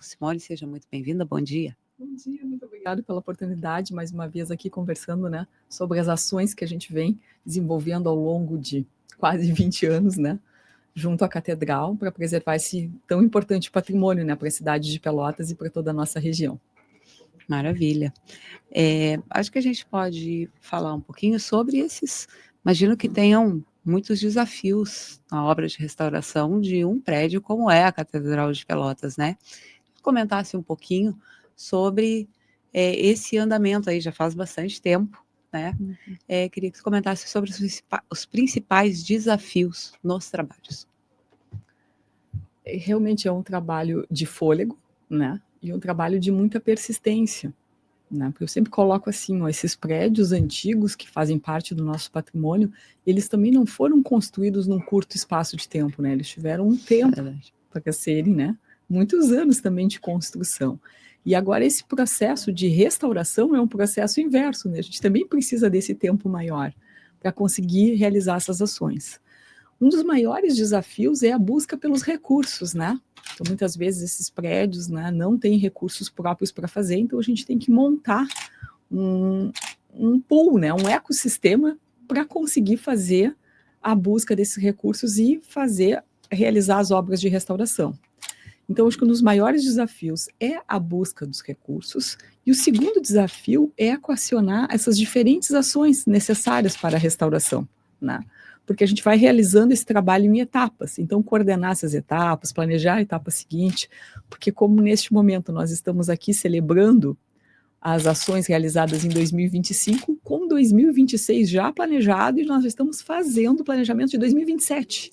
Simone, seja muito bem-vinda, bom dia. Bom dia, muito obrigada pela oportunidade, mais uma vez aqui conversando, né, sobre as ações que a gente vem desenvolvendo ao longo de quase 20 anos, né, junto à Catedral, para preservar esse tão importante patrimônio, né, para a cidade de Pelotas e para toda a nossa região. Maravilha. Acho que a gente pode falar um pouquinho sobre esses, imagino que tenham muitos desafios na obra de restauração de um prédio como é a Catedral de Pelotas, né? Comentasse um pouquinho sobre esse andamento aí, já faz bastante tempo, né? Queria que você comentasse sobre os principais desafios nos trabalhos. Realmente é um trabalho de fôlego, né, e um trabalho de muita persistência, né, porque eu sempre coloco assim, ó, esses prédios antigos que fazem parte do nosso patrimônio, eles também não foram construídos num curto espaço de tempo, né, eles tiveram um tempo para serem, né, muitos anos também de construção. E agora esse processo de restauração é um processo inverso, né, a gente também precisa desse tempo maior para conseguir realizar essas ações. Um dos maiores desafios é a busca pelos recursos, né? Então, muitas vezes esses prédios, né, não têm recursos próprios para fazer, então a gente tem que montar um pool, né, um ecossistema para conseguir fazer a busca desses recursos e realizar as obras de restauração. Então, acho que um dos maiores desafios é a busca dos recursos, e o segundo desafio é equacionar essas diferentes ações necessárias para a restauração, né? Porque a gente vai realizando esse trabalho em etapas, então coordenar essas etapas, planejar a etapa seguinte, porque como neste momento nós estamos aqui celebrando as ações realizadas em 2025, com 2026 já planejado, e nós estamos fazendo o planejamento de 2027.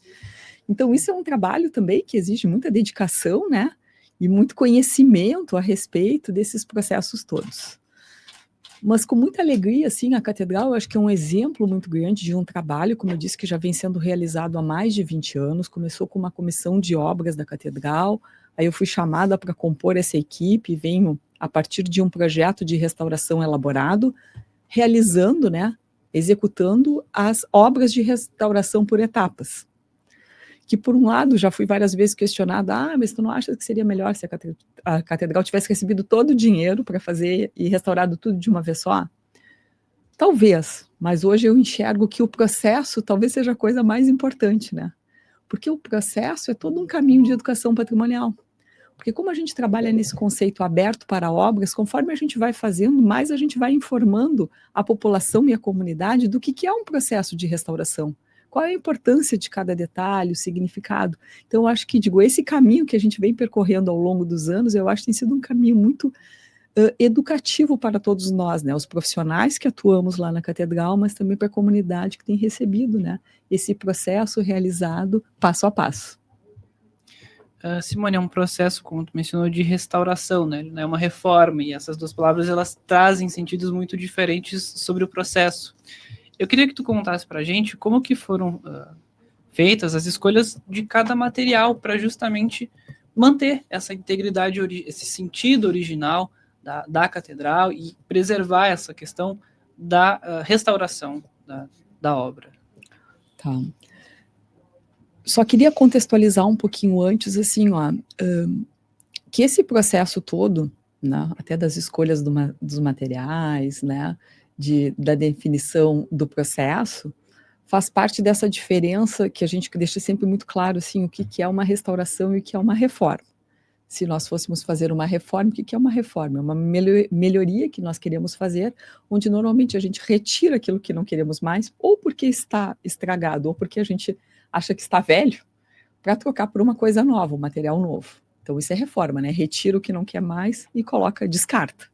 Então isso é um trabalho também que exige muita dedicação, né, e muito conhecimento a respeito desses processos todos. Mas com muita alegria, assim, a Catedral, eu acho que é um exemplo muito grande de um trabalho, como eu disse, que já vem sendo realizado há mais de 20 anos, começou com uma comissão de obras da Catedral, aí eu fui chamada para compor essa equipe, venho a partir de um projeto de restauração elaborado, realizando, né, executando as obras de restauração por etapas. Que por um lado já fui várias vezes questionada, mas tu não acha que seria melhor se a Catedral tivesse recebido todo o dinheiro para fazer e restaurado tudo de uma vez só? Talvez, mas hoje eu enxergo que o processo talvez seja a coisa mais importante, né? Porque o processo é todo um caminho de educação patrimonial. Porque como a gente trabalha nesse conceito aberto para obras, conforme a gente vai fazendo, mais a gente vai informando a população e a comunidade do que é um processo de restauração. Qual é a importância de cada detalhe, o significado. Então, eu acho que, esse caminho que a gente vem percorrendo ao longo dos anos, eu acho que tem sido um caminho muito educativo para todos nós, né? Os profissionais que atuamos lá na Catedral, mas também para a comunidade que tem recebido, né, esse processo realizado passo a passo. Simone, é um processo, como tu mencionou, de restauração, né? Não é uma reforma, e essas duas palavras elas trazem sentidos muito diferentes sobre o processo. Eu queria que tu contasse para a gente como que foram feitas as escolhas de cada material para justamente manter essa integridade, esse sentido original da catedral e preservar essa questão da restauração da obra. Tá. Só queria contextualizar um pouquinho antes, assim, que esse processo todo, né, até das escolhas dos materiais, né, da definição do processo, faz parte dessa diferença que a gente deixa sempre muito claro, assim, o que é uma restauração e o que é uma reforma. Se nós fôssemos fazer uma reforma, o que é uma reforma? É uma melhoria que nós queremos fazer, onde normalmente a gente retira aquilo que não queremos mais, ou porque está estragado, ou porque a gente acha que está velho, para trocar por uma coisa nova, um material novo. Então isso é reforma, né? Retira o que não quer mais e descarta.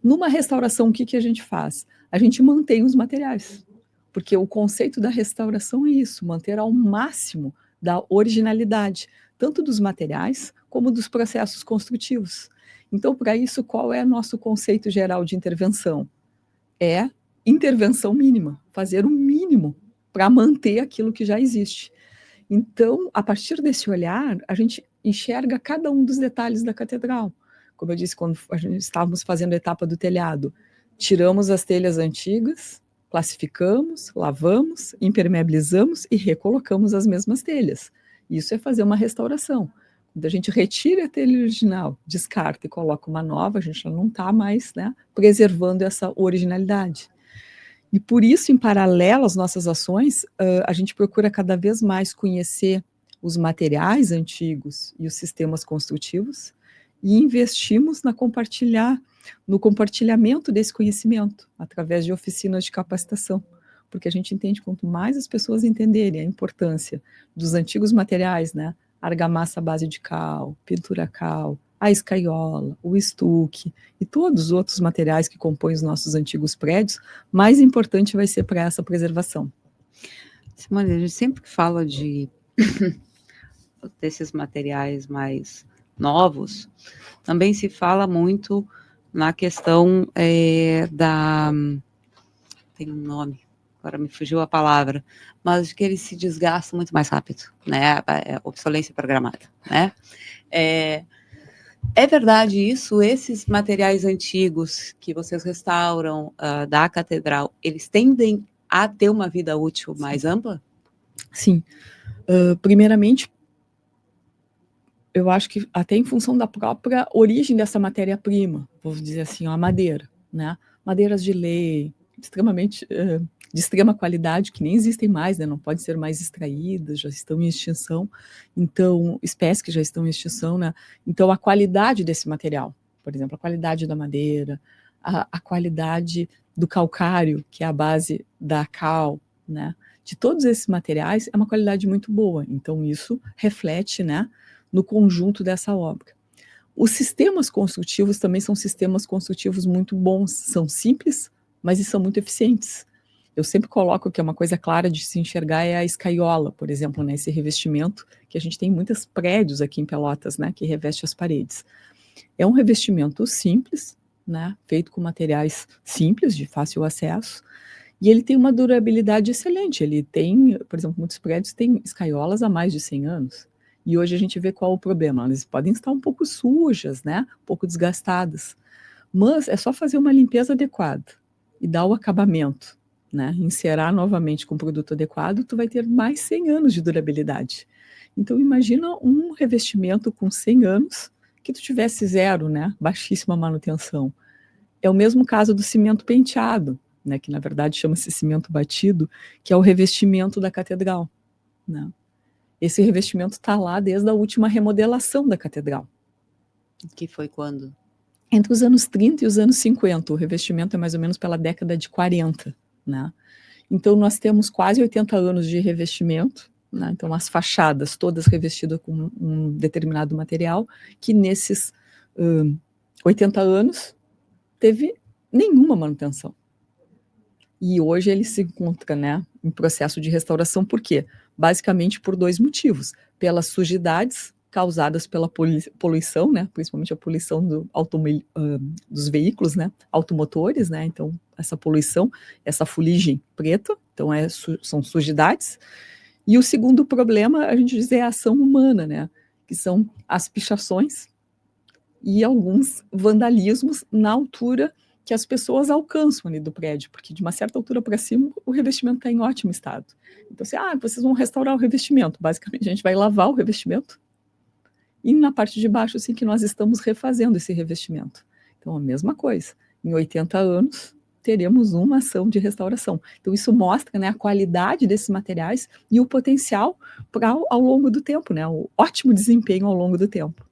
Numa restauração, o que a gente faz? A gente mantém os materiais, porque o conceito da restauração é isso, manter ao máximo da originalidade, tanto dos materiais como dos processos construtivos. Então, para isso, qual é o nosso conceito geral de intervenção? É intervenção mínima, fazer o mínimo para manter aquilo que já existe. Então, a partir desse olhar, a gente enxerga cada um dos detalhes da catedral. Como eu disse, quando estávamos fazendo a etapa do telhado, tiramos as telhas antigas, classificamos, lavamos, impermeabilizamos e recolocamos as mesmas telhas. Isso é fazer uma restauração. A gente retira a telha original, descarta e coloca uma nova, a gente não está mais, né, preservando essa originalidade. E por isso, em paralelo às nossas ações, a gente procura cada vez mais conhecer os materiais antigos e os sistemas construtivos e investimos no compartilhamento desse conhecimento, através de oficinas de capacitação, porque a gente entende quanto mais as pessoas entenderem a importância dos antigos materiais, né, argamassa à base de cal, pintura cal, a escaiola, o estuque e todos os outros materiais que compõem os nossos antigos prédios, mais importante vai ser para essa preservação. Simone, a gente sempre fala desses materiais mais novos, também se fala muito na questão tem um nome, agora me fugiu a palavra, mas de que eles se desgastam muito mais rápido, né? Obsolescência programada, né? É verdade isso? Esses materiais antigos que vocês restauram da catedral, eles tendem a ter uma vida útil mais ampla? Sim. Primeiramente, eu acho que até em função da própria origem dessa matéria-prima, vou dizer assim, a madeira, né? Madeiras de lei, extremamente de extrema qualidade, que nem existem mais, né? Não podem ser mais extraídas, já estão em extinção. Então, espécies que já estão em extinção, né? Então, a qualidade desse material, por exemplo, a qualidade da madeira, a qualidade do calcário, que é a base da cal, né? De todos esses materiais, é uma qualidade muito boa. Então, isso reflete, né, no conjunto dessa obra. Os sistemas construtivos também são sistemas construtivos muito bons, são simples, mas são muito eficientes. Eu sempre coloco que é uma coisa clara de se enxergar é a escaiola, por exemplo, né, esse revestimento, que a gente tem muitos prédios aqui em Pelotas, né, que reveste as paredes. É um revestimento simples, né, feito com materiais simples, de fácil acesso, e ele tem uma durabilidade excelente. Ele tem, por exemplo, muitos prédios têm escaiolas há mais de 100 anos. E hoje a gente vê qual o problema. Elas podem estar um pouco sujas, né? Um pouco desgastadas. Mas é só fazer uma limpeza adequada e dar o acabamento, né? Encerar novamente com o produto adequado, tu vai ter mais 100 anos de durabilidade. Então imagina um revestimento com 100 anos que tu tivesse zero, né? Baixíssima manutenção. É o mesmo caso do cimento penteado, né? Que na verdade chama-se cimento batido, que é o revestimento da catedral, né? Esse revestimento está lá desde a última remodelação da catedral. Que foi quando? Entre os anos 30 e os anos 50. O revestimento é mais ou menos pela década de 40. Né? Então, nós temos quase 80 anos de revestimento. Né? Então, as fachadas todas revestidas com um determinado material, que nesses 80 anos teve nenhuma manutenção. E hoje ele se encontra, né, em processo de restauração. Por quê? Basicamente por dois motivos. Pelas sujidades causadas pela poluição, né, principalmente a poluição dos veículos, né, automotores, né, então essa poluição, essa fuligem preta, então são sujidades. E o segundo problema, a gente diz, é a ação humana, né, que são as pichações e alguns vandalismos na altura que as pessoas alcançam ali do prédio, porque de uma certa altura para cima o revestimento está em ótimo estado. Então, vocês vão restaurar o revestimento. Basicamente, a gente vai lavar o revestimento e na parte de baixo, assim, que nós estamos refazendo esse revestimento. Então, a mesma coisa. Em 80 anos, teremos uma ação de restauração. Então, isso mostra, né, a qualidade desses materiais e o potencial ao longo do tempo, né, o ótimo desempenho ao longo do tempo.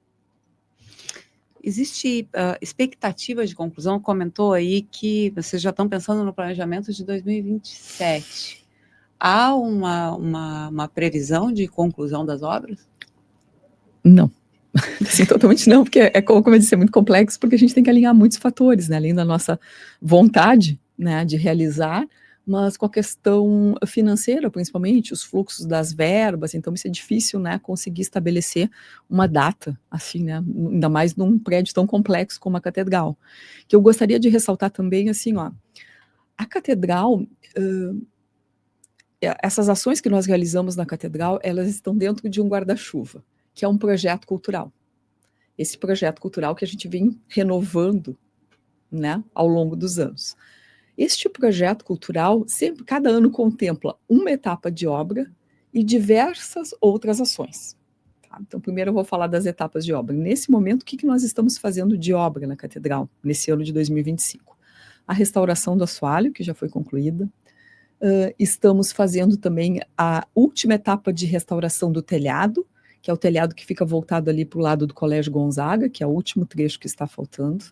Existe expectativa de conclusão? Comentou aí que vocês já estão pensando no planejamento de 2027. Há uma previsão de conclusão das obras? Não. Assim, totalmente não, porque como eu disse, é muito complexo, porque a gente tem que alinhar muitos fatores, né? Além da nossa vontade, né, de realizar, mas com a questão financeira, principalmente, os fluxos das verbas, então isso é difícil, né, conseguir estabelecer uma data, assim, né, ainda mais num prédio tão complexo como a catedral. Que eu gostaria de ressaltar também, assim, ó, a catedral, essas ações que nós realizamos na catedral, elas estão dentro de um guarda-chuva, que é um projeto cultural. Esse projeto cultural que a gente vem renovando, né, ao longo dos anos. Este projeto cultural, sempre, cada ano contempla uma etapa de obra e diversas outras ações. Tá? Então, primeiro eu vou falar das etapas de obra. Nesse momento, o que nós estamos fazendo de obra na Catedral, nesse ano de 2025? A restauração do assoalho, que já foi concluída. Estamos fazendo também a última etapa de restauração do telhado, que é o telhado que fica voltado ali para o lado do Colégio Gonzaga, que é o último trecho que está faltando.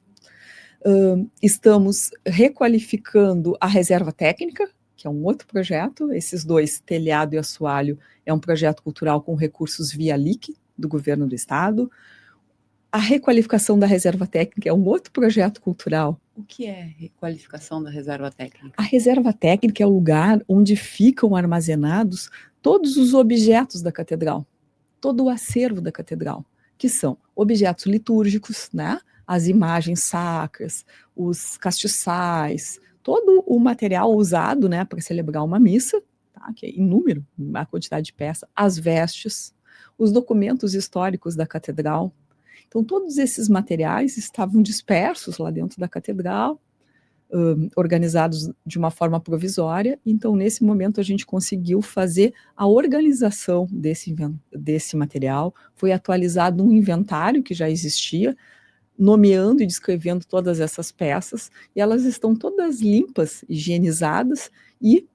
Estamos requalificando a reserva técnica, que é um outro projeto. Esses dois, telhado e assoalho, é um projeto cultural com recursos via LIC, do governo do estado. A requalificação da reserva técnica é um outro projeto cultural. O que é requalificação da reserva técnica? A reserva técnica é o lugar onde ficam armazenados todos os objetos da catedral, todo o acervo da catedral, que são objetos litúrgicos, né? As imagens sacras, os castiçais, todo o material usado, né, para celebrar uma missa, tá? Que é inúmero, a quantidade de peças, as vestes, os documentos históricos da catedral. Então, todos esses materiais estavam dispersos lá dentro da catedral, organizados de uma forma provisória. Então, nesse momento, a gente conseguiu fazer a organização desse material. Foi atualizado um inventário que já existia, nomeando e descrevendo todas essas peças, e elas estão todas limpas, higienizadas e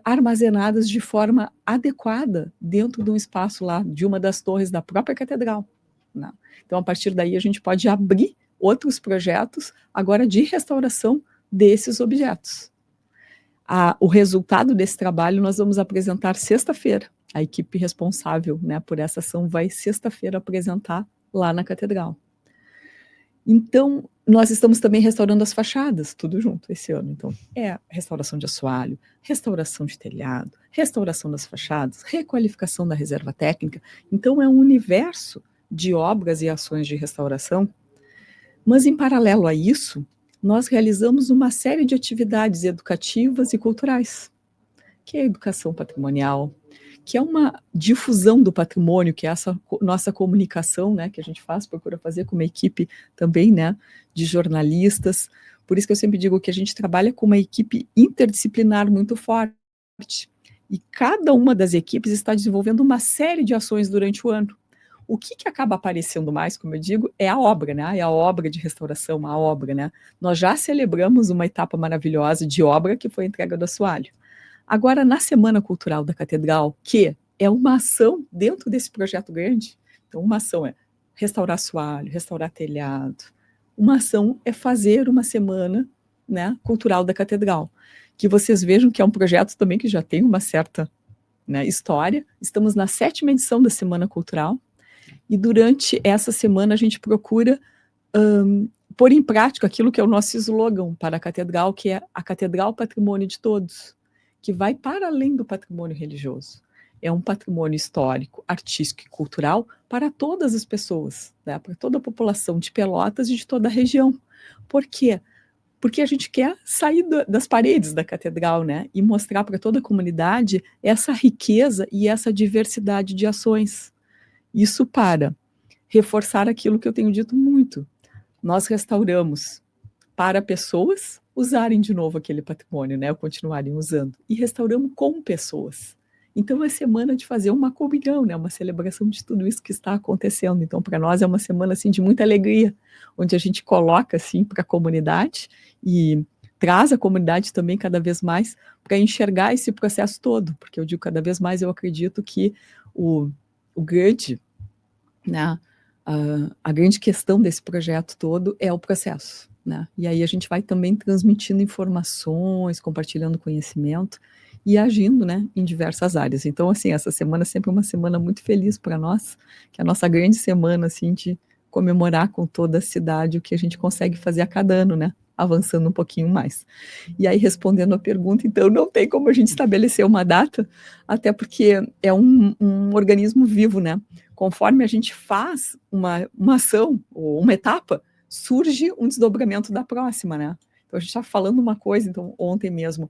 armazenadas de forma adequada dentro de um espaço lá, de uma das torres da própria catedral. Né? Então, a partir daí, a gente pode abrir outros projetos, agora de restauração desses objetos. O resultado desse trabalho nós vamos apresentar sexta-feira. A equipe responsável, né, por essa ação vai sexta-feira apresentar lá na catedral. Então, nós estamos também restaurando as fachadas, tudo junto esse ano. Então, é restauração de assoalho, restauração de telhado, restauração das fachadas, requalificação da reserva técnica. Então, é um universo de obras e ações de restauração. Mas, em paralelo a isso, nós realizamos uma série de atividades educativas e culturais, que é a educação patrimonial, que é uma difusão do patrimônio, que é essa nossa comunicação, né, que a gente procura fazer com uma equipe também, né, de jornalistas. Por isso que eu sempre digo que a gente trabalha com uma equipe interdisciplinar muito forte. E cada uma das equipes está desenvolvendo uma série de ações durante o ano. O que acaba aparecendo mais, como eu digo, é a obra, né? É a obra de restauração, a obra, né? Nós já celebramos uma etapa maravilhosa de obra, que foi a entrega do assoalho. Agora, na Semana Cultural da Catedral, que é uma ação dentro desse projeto grande, então uma ação é restaurar assoalho, restaurar telhado, uma ação é fazer uma Semana, né, Cultural da Catedral, que vocês vejam que é um projeto também que já tem uma certa, né, história. Estamos na 7ª edição da Semana Cultural, e durante essa semana a gente procura pôr em prática aquilo que é o nosso slogan para a Catedral, que é a Catedral Patrimônio de Todos, que vai para além do patrimônio religioso. É um patrimônio histórico, artístico e cultural para todas as pessoas, né? Para toda a população de Pelotas e de toda a região. Por quê? Porque a gente quer sair das paredes da catedral, né? E mostrar para toda a comunidade essa riqueza e essa diversidade de ações. Isso para reforçar aquilo que eu tenho dito muito. Nós restauramos para pessoas usarem de novo aquele patrimônio, né, ou continuarem usando, e restauramos com pessoas. Então é semana de fazer uma comunhão, né, uma celebração de tudo isso que está acontecendo. Então para nós é uma semana assim de muita alegria, onde a gente coloca assim para a comunidade e traz a comunidade também cada vez mais para enxergar esse processo todo, porque eu digo cada vez mais, eu acredito que o grande, né, a grande questão desse projeto todo é o processo. Né? E aí a gente vai também transmitindo informações, compartilhando conhecimento e agindo, né, em diversas áreas. Então, assim, essa semana é sempre uma semana muito feliz para nós, que é a nossa grande semana, assim, de comemorar com toda a cidade o que a gente consegue fazer a cada ano, né, avançando um pouquinho mais. E aí, respondendo a pergunta, então, não tem como a gente estabelecer uma data, até porque é um organismo vivo, né? Conforme a gente faz uma ação ou uma etapa, surge um desdobramento da próxima, né? Então, a gente está falando uma coisa, então, ontem mesmo,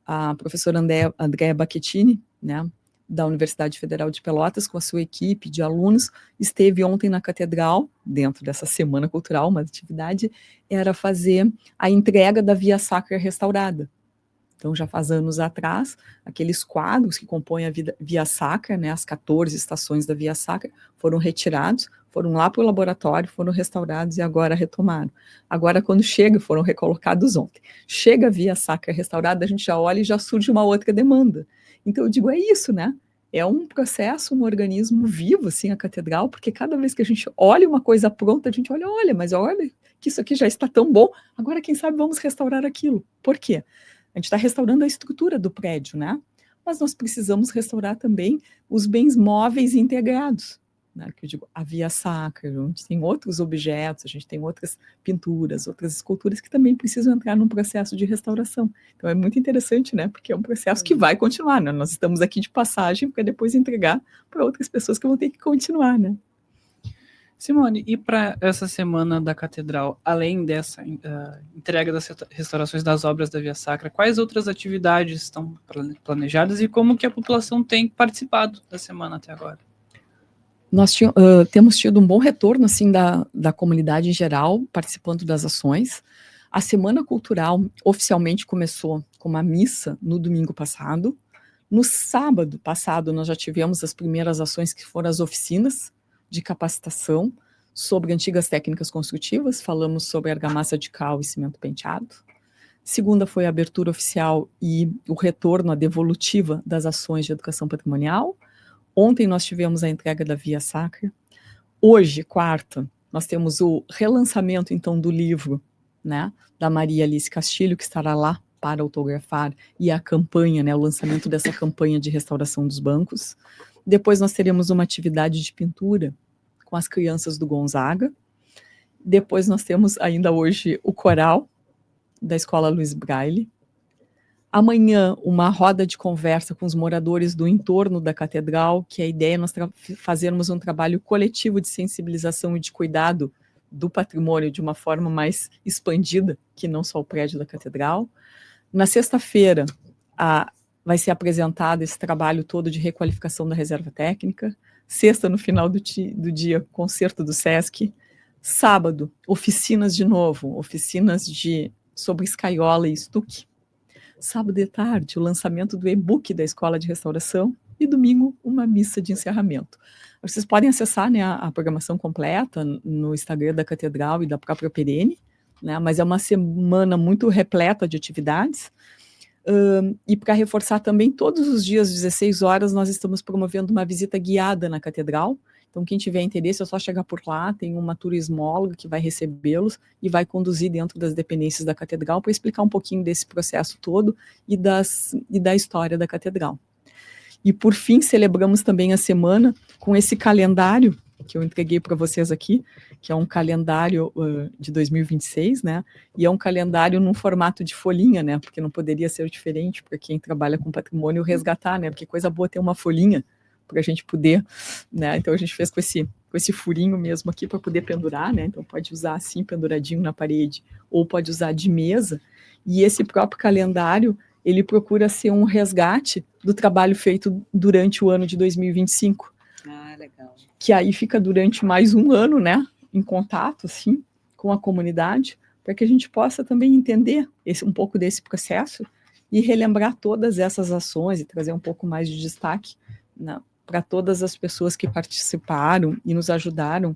a professora Andréa Bacchettini, né, da Universidade Federal de Pelotas, com a sua equipe de alunos, esteve ontem na Catedral, dentro dessa Semana Cultural, uma atividade era fazer a entrega da Via Sacra restaurada. Então, já faz anos atrás, aqueles quadros que compõem a Via Sacra, né, as 14 estações da Via Sacra, foram retirados, foram lá para o laboratório, foram restaurados e agora retomaram. Agora, quando chega, foram recolocados ontem. Chega a Via Sacra restaurada, a gente já olha e já surge uma outra demanda. Então, eu digo, é isso, né? É um processo, um organismo vivo, assim, a catedral, porque cada vez que a gente olha uma coisa pronta, a gente olha, mas olha que isso aqui já está tão bom, agora, quem sabe, vamos restaurar aquilo. Por quê? A gente está restaurando a estrutura do prédio, né? Mas nós precisamos restaurar também os bens móveis integrados, né? Que eu digo, a Via Sacra, a gente tem outros objetos, a gente tem outras pinturas, outras esculturas que também precisam entrar num processo de restauração. Então é muito interessante, né? Porque é um processo que vai continuar, né? Nós estamos aqui de passagem para depois entregar para outras pessoas que vão ter que continuar, né? Simone, e para essa semana da Catedral, além dessa entrega das restaurações das obras da Via Sacra, quais outras atividades estão planejadas e como que a população tem participado da semana até agora? Nós temos tido um bom retorno assim, da comunidade em geral, participando das ações. A Semana Cultural oficialmente começou com uma missa no domingo passado. No sábado passado, nós já tivemos as primeiras ações, que foram as oficinas de capacitação sobre antigas técnicas construtivas. Falamos sobre argamassa de cal e cimento penteado. Segunda foi a abertura oficial e o retorno, a devolutiva das ações de educação patrimonial. Ontem nós tivemos a entrega da Via Sacra. Hoje, quarta, nós temos o relançamento, então, do livro, né, da Maria Alice Castilho, que estará lá para autografar, e a campanha, né, o lançamento dessa campanha de restauração dos bancos. Depois nós teremos uma atividade de pintura com as crianças do Gonzaga. Depois nós temos ainda hoje o coral da Escola Luiz Braille. Amanhã, uma roda de conversa com os moradores do entorno da catedral, que a ideia é nós fazermos um trabalho coletivo de sensibilização e de cuidado do patrimônio de uma forma mais expandida, que não só o prédio da catedral. Na sexta-feira, vai ser apresentado esse trabalho todo de requalificação da reserva técnica. Sexta, no final do dia, concerto do Sesc. Sábado, oficinas de novo, oficinas sobre escaiola e estuque. Sábado de tarde, o lançamento do e-book da Escola de Restauração. E domingo, uma missa de encerramento. Vocês podem acessar, né, a programação completa no Instagram da Catedral e da própria Perene, né, mas é uma semana muito repleta de atividades. E para reforçar também, todos os dias, às 16 horas, nós estamos promovendo uma visita guiada na Catedral. Então, quem tiver interesse, é só chegar por lá, tem uma turismóloga que vai recebê-los e vai conduzir dentro das dependências da Catedral para explicar um pouquinho desse processo todo e da história da Catedral. E, por fim, celebramos também a semana com esse calendário que eu entreguei para vocês aqui, que é um calendário de 2026, né? E é um calendário num formato de folhinha, né? Porque não poderia ser diferente para quem trabalha com patrimônio resgatar, né? Porque coisa boa ter uma folhinha para a gente poder, né? Então a gente fez com esse furinho mesmo aqui para poder pendurar, né? Então pode usar assim, penduradinho na parede, ou pode usar de mesa. E esse próprio calendário, ele procura ser um resgate do trabalho feito durante o ano de 2025. Ah, legal. Que aí fica durante mais um ano, né, em contato, assim, com a comunidade, para que a gente possa também entender um pouco desse processo e relembrar todas essas ações e trazer um pouco mais de destaque, né, para todas as pessoas que participaram e nos ajudaram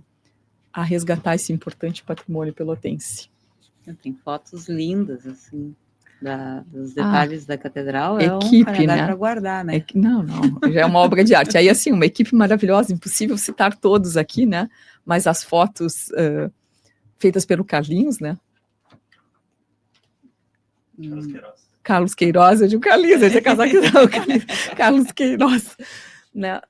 a resgatar esse importante patrimônio pelotense. Tem fotos lindas, assim, dos detalhes da catedral. Equipe, um né? Para guardar, né? Não, já é uma obra de arte. Aí, assim, uma equipe maravilhosa, impossível citar todos aqui, né? Mas as fotos feitas pelo Carlinhos, né? Carlos Queiroz, eu digo Carlinhos, eu ia casar aqui, não, Carlos Queiroz. Né?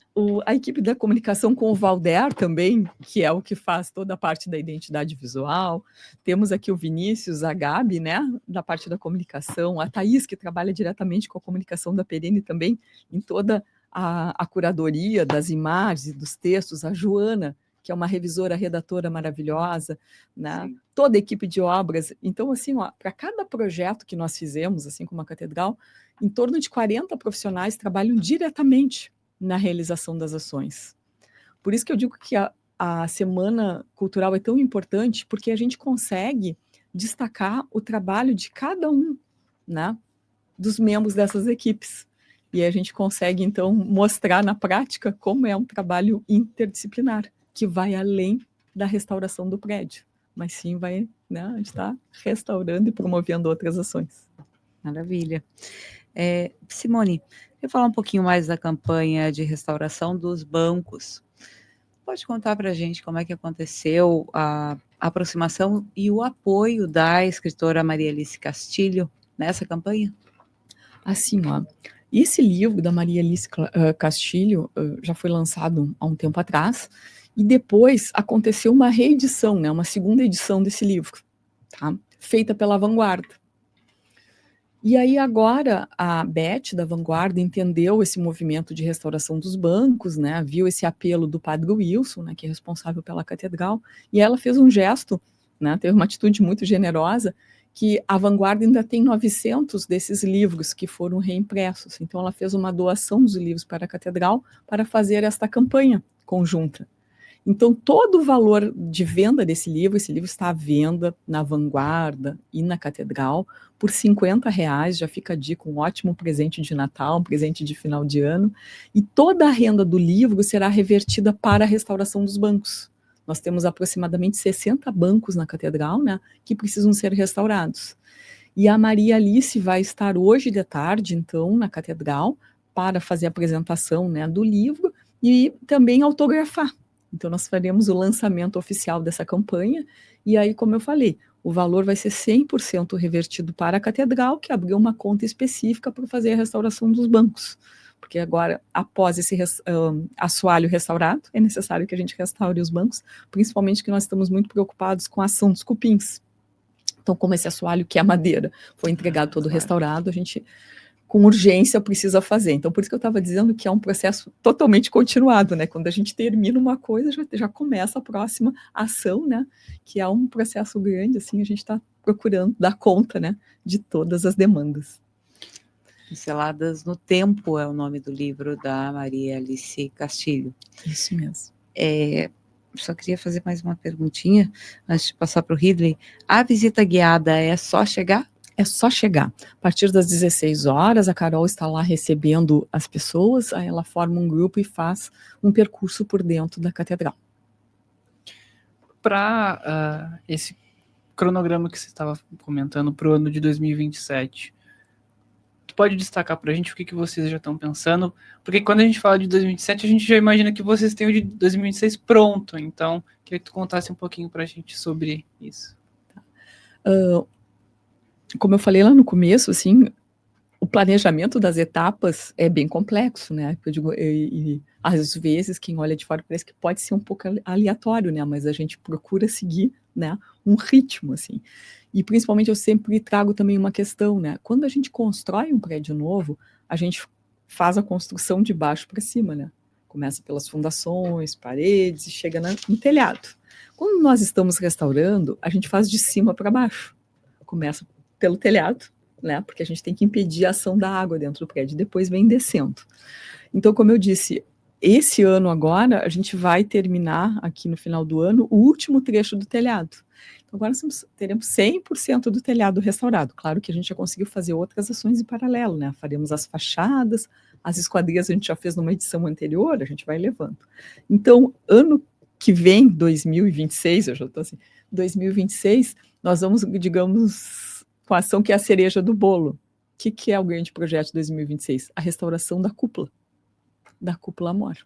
A equipe da comunicação com o Valder também, que é o que faz toda a parte da identidade visual. Temos aqui o Vinícius, a Gabi, né, da parte da comunicação, a Thaís, que trabalha diretamente com a comunicação da Perene também, em toda a curadoria das imagens e dos textos, a Joana, que é uma revisora, redatora maravilhosa, né? Toda a equipe de obras. Então, assim, para cada projeto que nós fizemos, assim como a Catedral, em torno de 40 profissionais trabalham diretamente na realização das ações. Por isso que eu digo que a Semana Cultural é tão importante, porque a gente consegue destacar o trabalho de cada um, né? dos membros dessas equipes. E a gente consegue, então, mostrar na prática como é um trabalho interdisciplinar, que vai além da restauração do prédio, mas sim vai, né, a gente está restaurando e promovendo outras ações. Maravilha. Simone, quer falar um pouquinho mais da campanha de restauração dos bancos? Pode contar para a gente como é que aconteceu a aproximação e o apoio da escritora Maria Alice Castilho nessa campanha? Assim, ó, esse livro da Maria Alice Castilho já foi lançado há um tempo atrás, e depois aconteceu uma reedição, né, uma segunda edição desse livro, tá? Feita pela Vanguarda. E aí agora a Beth da Vanguarda entendeu esse movimento de restauração dos bancos, né, viu esse apelo do padre Wilson, né, que é responsável pela catedral, e ela fez um gesto, né, teve uma atitude muito generosa, que a Vanguarda ainda tem 900 desses livros que foram reimpressos, então ela fez uma doação dos livros para a catedral para fazer esta campanha conjunta. Então, todo o valor de venda desse livro, esse livro está à venda na Vanguarda e na Catedral por R$50, já fica a dica, um ótimo presente de Natal, um presente de final de ano, e toda a renda do livro será revertida para a restauração dos bancos. Nós temos aproximadamente 60 bancos na Catedral, né, que precisam ser restaurados. E a Maria Alice vai estar hoje de tarde, então, na Catedral, para fazer a apresentação, né, do livro e também autografar. Então, nós faremos o lançamento oficial dessa campanha, e aí, como eu falei, o valor vai ser 100% revertido para a Catedral, que abriu uma conta específica para fazer a restauração dos bancos. Porque agora, após esse assoalho restaurado, é necessário que a gente restaure os bancos, principalmente que nós estamos muito preocupados com a ação dos cupins. Então, como esse assoalho, que é madeira, foi entregado todo restaurado, a gente, com urgência, precisa fazer. Então, por isso que eu estava dizendo que é um processo totalmente continuado, né? Quando a gente termina uma coisa, já começa a próxima ação, né? Que é um processo grande, assim, a gente está procurando dar conta, né, de todas as demandas. Pinceladas no Tempo é o nome do livro da Maria Alice Castilho. Isso mesmo. Só queria fazer mais uma perguntinha, antes de passar para o Ridley. A visita guiada é só chegar? É só chegar. A partir das 16 horas, a Carol está lá recebendo as pessoas, aí ela forma um grupo e faz um percurso por dentro da catedral. Para esse cronograma que você estava comentando para o ano de 2027, tu pode destacar para a gente o que vocês já estão pensando? Porque quando a gente fala de 2027, a gente já imagina que vocês têm o de 2026 pronto. Então, queria que tu contasse um pouquinho para a gente sobre isso. Como eu falei lá no começo, assim, o planejamento das etapas é bem complexo, né? Eu digo, e às vezes quem olha de fora parece que pode ser um pouco aleatório, né? Mas a gente procura seguir, né, um ritmo, assim. E principalmente eu sempre trago também uma questão, né? Quando a gente constrói um prédio novo, a gente faz a construção de baixo para cima, né? Começa pelas fundações, paredes e chega no telhado. Quando nós estamos restaurando, a gente faz de cima para baixo. Começa pelo telhado, né, porque a gente tem que impedir a ação da água dentro do prédio, depois vem descendo. Então, como eu disse, esse ano agora, a gente vai terminar aqui no final do ano o último trecho do telhado. Então, agora nós teremos 100% do telhado restaurado. Claro que a gente já conseguiu fazer outras ações em paralelo, né, faremos as fachadas, as esquadrias a gente já fez numa edição anterior, a gente vai levando. Então, ano que vem, 2026, eu já estou assim, 2026, nós vamos, digamos, com a ação que é a cereja do bolo. O que é o grande projeto de 2026? A restauração da cúpula Amor,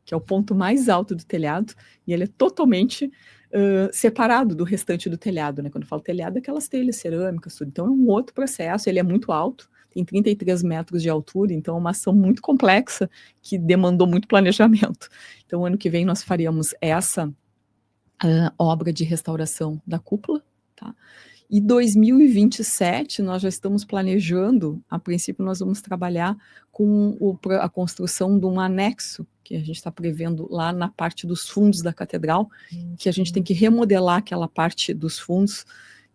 que é o ponto mais alto do telhado, e ele é totalmente separado do restante do telhado, né? Quando eu falo telhado, é aquelas telhas cerâmicas, tudo. Então é um outro processo, ele é muito alto, tem 33 metros de altura, então é uma ação muito complexa, que demandou muito planejamento. Então, ano que vem nós faríamos essa obra de restauração da cúpula, tá? E 2027 nós já estamos planejando, a princípio nós vamos trabalhar com a construção de um anexo, que a gente está prevendo lá na parte dos fundos da catedral, que a gente tem que remodelar aquela parte dos fundos,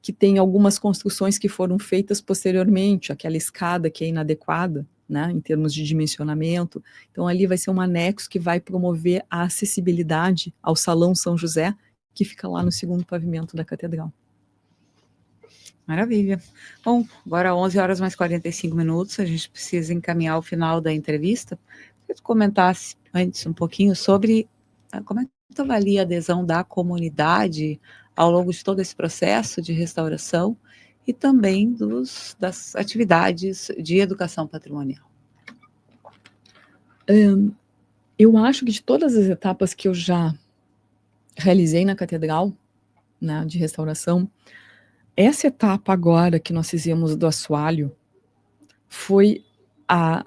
que tem algumas construções que foram feitas posteriormente, aquela escada que é inadequada, né, em termos de dimensionamento. Então ali vai ser um anexo que vai promover a acessibilidade ao Salão São José, que fica lá no segundo pavimento da catedral. Maravilha. Bom, agora 11 horas mais 45 minutos, a gente precisa encaminhar o final da entrevista. Queria que tu comentasse antes um pouquinho sobre como é que tu avalia a adesão da comunidade ao longo de todo esse processo de restauração e também das atividades de educação patrimonial. Eu acho que de todas as etapas que eu já realizei na catedral, né, de restauração, essa etapa agora que nós fizemos do assoalho foi a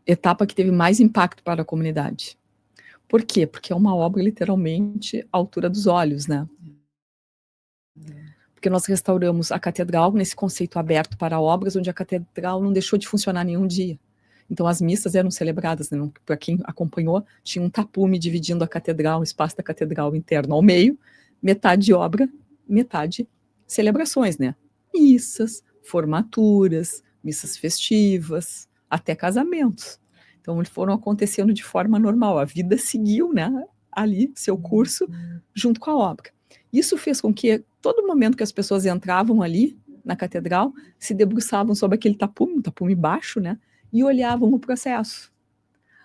etapa que teve mais impacto para a comunidade. Por quê? Porque é uma obra literalmente à altura dos olhos, né? Porque nós restauramos a catedral nesse conceito aberto para obras, onde a catedral não deixou de funcionar nenhum dia. Então as missas eram celebradas, né? Para quem acompanhou, tinha um tapume dividindo a catedral, o espaço da catedral interno ao meio, metade obra, metade celebrações, né? Missas, formaturas, missas festivas, até casamentos. Então eles foram acontecendo de forma normal, a vida seguiu, né, ali, seu curso, junto com a obra. Isso fez com que todo momento que as pessoas entravam ali na catedral, se debruçavam sobre aquele tapume, um tapume baixo, né, e olhavam o processo.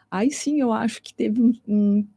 Aí sim eu acho que teve um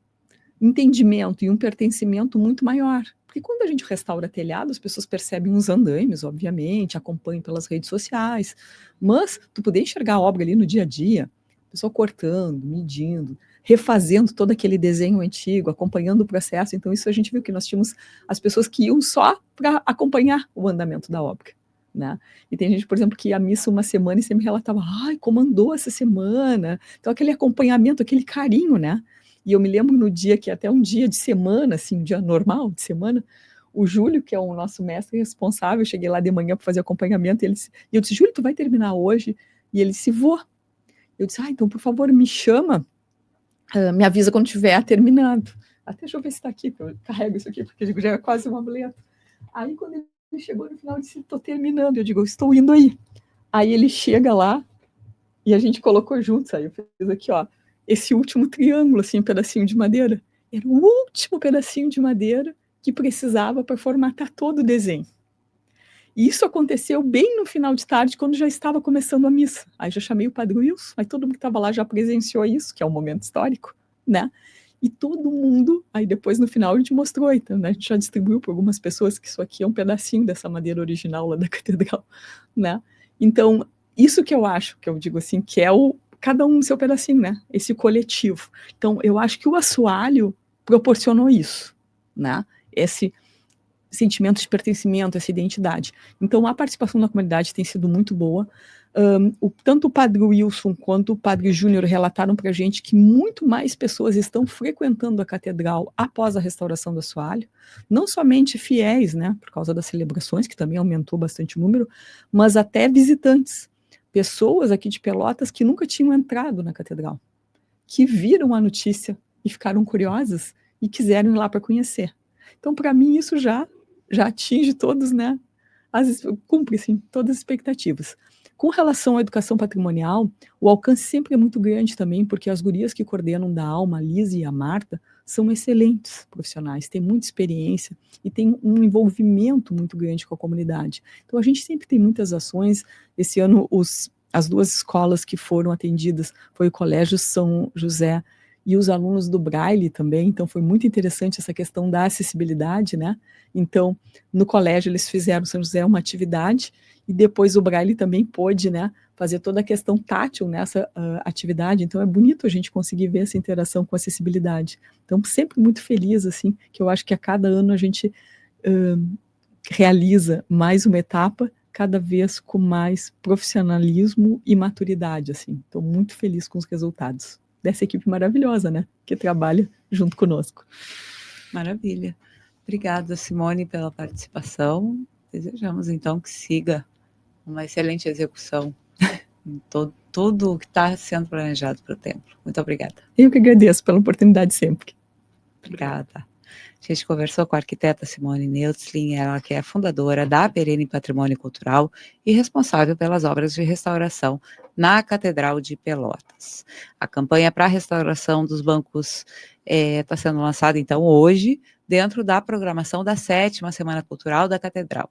entendimento e um pertencimento muito maior. Porque quando a gente restaura telhado, as pessoas percebem os andaimes, obviamente, acompanham pelas redes sociais, mas tu poder enxergar a obra ali no dia a dia, a pessoa cortando, medindo, refazendo todo aquele desenho antigo, acompanhando o processo. Então isso a gente viu que nós tínhamos as pessoas que iam só para acompanhar o andamento da obra, né? E tem gente, por exemplo, que ia à missa uma semana e sempre relatava, ai, como andou essa semana? Então aquele acompanhamento, aquele carinho, né? E eu me lembro no dia que até um dia de semana, assim, um dia normal de semana, o Júlio, que é o nosso mestre responsável, eu cheguei lá de manhã para fazer acompanhamento, e eu disse, Júlio, tu vai terminar hoje? E ele disse, vou. Eu disse, então, por favor, me chama, me avisa quando estiver terminando. Até deixa eu ver se está aqui, que eu carrego isso aqui, porque já é quase uma boleta. Aí, quando ele chegou no final, ele disse, estou terminando. Eu digo, estou indo aí. Aí ele chega lá, e a gente colocou juntos, aí eu fiz aqui, ó, esse último triângulo, assim, um pedacinho de madeira. Era o último pedacinho de madeira que precisava para formatar todo o desenho. E isso aconteceu bem no final de tarde, quando já estava começando a missa. Aí já chamei o Padre Wilson, aí todo mundo que estava lá já presenciou isso, que é um momento histórico, né? E todo mundo, aí depois no final a gente mostrou, então, né? A gente já distribuiu para algumas pessoas que isso aqui é um pedacinho dessa madeira original lá da catedral, né? Então, isso que eu acho, que eu digo assim, que é cada um no seu pedacinho, né? Esse coletivo. Então, eu acho que o assoalho proporcionou isso, né? Esse sentimento de pertencimento, essa identidade. Então, a participação da comunidade tem sido muito boa. Tanto o Padre Wilson quanto o Padre Júnior relataram para a gente que muito mais pessoas estão frequentando a catedral após a restauração do assoalho, não somente fiéis, né, por causa das celebrações, que também aumentou bastante o número, mas até visitantes, pessoas aqui de Pelotas que nunca tinham entrado na catedral, que viram a notícia e ficaram curiosas e quiseram ir lá para conhecer. Então, para mim, isso já atinge todos, né, cumpre, sim, todas as expectativas. Com relação à educação patrimonial, o alcance sempre é muito grande também, porque as gurias que coordenam da Alma, a Lise e a Marta, são excelentes profissionais, têm muita experiência e têm um envolvimento muito grande com a comunidade. Então, a gente sempre tem muitas ações. Esse ano, as duas escolas que foram atendidas foi o Colégio São José e os alunos do Braille também, então foi muito interessante essa questão da acessibilidade, né? Então, no colégio eles fizeram São José uma atividade e depois o Braille também pôde, né, fazer toda a questão tátil nessa atividade. Então é bonito a gente conseguir ver essa interação com acessibilidade. Então sempre muito feliz, assim, que eu acho que a cada ano a gente realiza mais uma etapa, cada vez com mais profissionalismo e maturidade, assim. Estou muito feliz com os resultados dessa equipe maravilhosa, né, que trabalha junto conosco. Maravilha. Obrigada, Simone, pela participação. Desejamos, então, que siga uma excelente execução em tudo o que está sendo planejado para o templo. Muito obrigada. Eu que agradeço pela oportunidade sempre. Obrigada. A gente conversou com a arquiteta Simone Neutzlin, ela que é fundadora da Perene Patrimônio Cultural e responsável pelas obras de restauração na Catedral de Pelotas. A campanha para a restauração dos bancos está sendo lançada, então, hoje, dentro da programação da 7ª Semana Cultural da Catedral.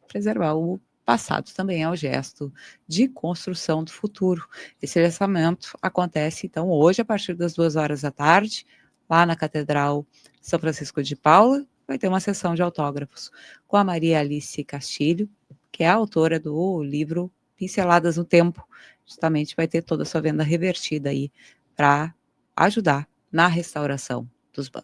Preservar o passado também é o gesto de construção do futuro. Esse lançamento acontece, então, hoje, a partir das 14h, lá na Catedral São Francisco de Paula. Vai ter uma sessão de autógrafos com a Maria Alice Castilho, que é a autora do livro Pinceladas no Tempo. Justamente vai ter toda a sua venda revertida aí para ajudar na restauração dos bancos.